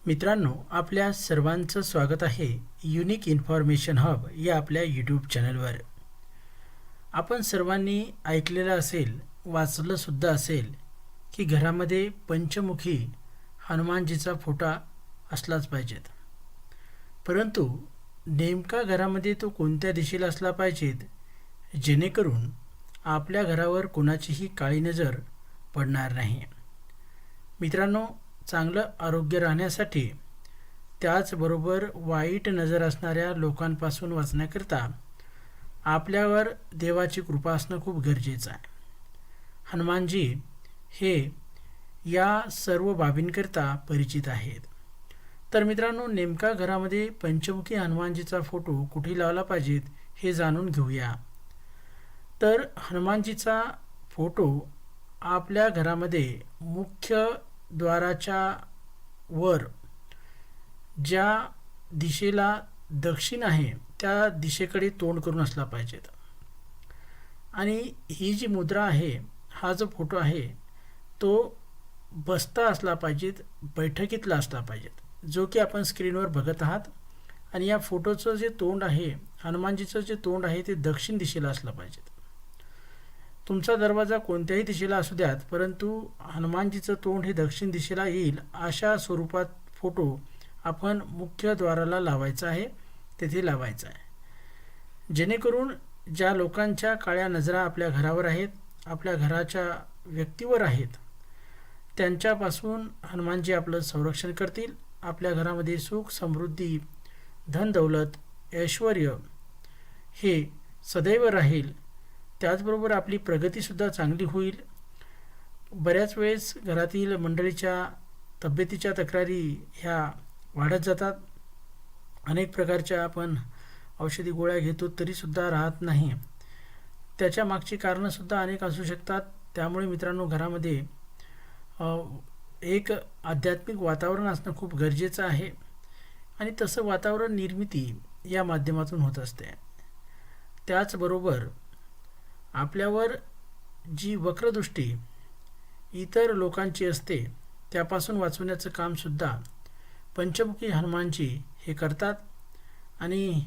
मित्रांनो, आपल्या सर्वांचं स्वागत आहे युनिक इन्फॉर्मेशन हब या आपल्या यूट्यूब चॅनलवर. आपण सर्वांनी ऐकलेलं असेल, वाचलं सुद्धा असेल की घरामध्ये पंचमुखी हनुमानजीचा फोटो असलाच पाहिजेत. परंतु नेमका घरामध्ये तो कोणत्या दिशेला असला पाहिजेत जेणेकरून आपल्या घरावर कोणाचीही काळी नजर पडणार नाही. मित्रांनो, चांगलं आरोग्य राहण्यासाठी त्याचबरोबर वाईट नजर असणाऱ्या लोकांपासून वाचण्याकरता आपल्यावर देवाची कृपा असणं खूप गरजेचं आहे. हनुमानजी हे या सर्व बाबींकरता परिचित आहेत. तर मित्रांनो, नेमका घरामध्ये पंचमुखी हनुमानजीचा फोटो कुठे लावला पाहिजेत हे जाणून घेऊया. तर हनुमानजीचा फोटो आपल्या घरामध्ये मुख्य द्वाराच्या वर ज्या दिशेला दक्षिण आहे त्या दिशेकडे तोंड करून असला पाहिजेत. आणि ही जी मुद्रा आहे, हा जो फोटो आहे तो बसता असला पाहिजेत, बैठकीतला असला पाहिजेत, जो की आपण स्क्रीनवर बघत आहात. आणि या फोटोचं जे तोंड आहे, हनुमानजीचं जे तोंड आहे ते दक्षिण दिशेला असलं पाहिजेत. तुमचा दरवाजा कोणत्याही दिशेला असू द्यात, परंतु हनुमानजीचं तोंड हे दक्षिण दिशेला येईल अशा स्वरूपात फोटो आपण मुख्य द्वाराला लावायचा आहे, तेथे लावायचा आहे. जेणेकरून ज्या लोकांच्या काळ्या नजरा आपल्या घरावर आहेत, आपल्या घराच्या व्यक्तीवर आहेत, त्यांच्यापासून हनुमानजी आपलं संरक्षण करतील. आपल्या घरामध्ये सुख, समृद्धी, धन दौलत, ऐश्वर हे सदैव राहील. त्याचबरोबर आपली प्रगतीसुद्धा चांगली होईल. बऱ्याच वेळेस घरातील मंडळीच्या तब्येतीच्या तक्रारी ह्या वाढत जातात. अनेक प्रकारच्या आपण औषधी गोळ्या घेतो तरीसुद्धा राहत नाही. त्याच्या मागची कारणंसुद्धा अनेक असू शकतात. त्यामुळे मित्रांनो, घरामध्ये एक आध्यात्मिक वातावरण असणं खूप गरजेचं आहे. आणि तसं वातावरण निर्मिती या माध्यमातून होत असते. त्याचबरोबर आपल्यावर जी वक्रदृष्टी इतर लोकांची असते त्यापासून वाचवण्याचं कामसुद्धा पंचमुखी हनुमानजी हे करतात. आणि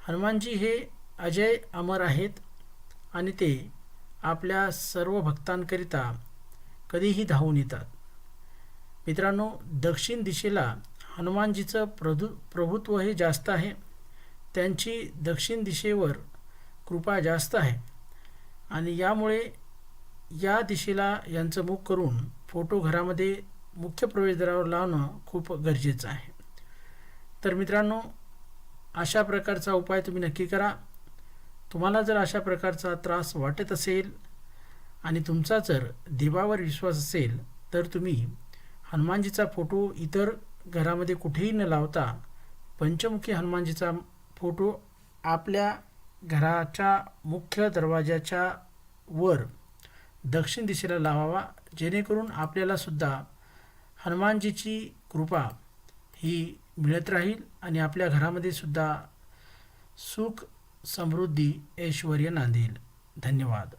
हनुमानजी हे अजय अमर आहेत आणि ते आपल्या सर्व भक्तांकरिता कधीही धावून येतात. मित्रांनो, दक्षिण दिशेला हनुमानजीचं प्रभुत्व हे जास्त आहे. त्यांची दक्षिण दिशेवर कृपा जास्त आहे आणि यामुळे या दिशेला यांचं मुख करून फोटो घरामध्ये मुख्य प्रवेशद्वारावर लावणं खूप गरजेचं आहे. तर मित्रांनो, अशा प्रकारचा उपाय तुम्ही नक्की करा. तुम्हाला जर अशा प्रकारचा त्रास वाटत असेल आणि तुमचा जर देवावर विश्वास असेल तर तुम्ही हनुमानजीचा फोटो इतर घरामध्ये कुठेही न लावता पंचमुखी हनुमानजीचा फोटो आपल्या घराच्या मुख्य दरवाजाच्या वर दक्षिण दिशेला लावावा. जेणेकरून आपल्याला सुद्धा हनुमानजीची कृपा ही मिळत राहील आणि आपल्या घरामध्ये सुद्धा सुख, समृद्धी, ऐश्वर्य नांदेल. धन्यवाद.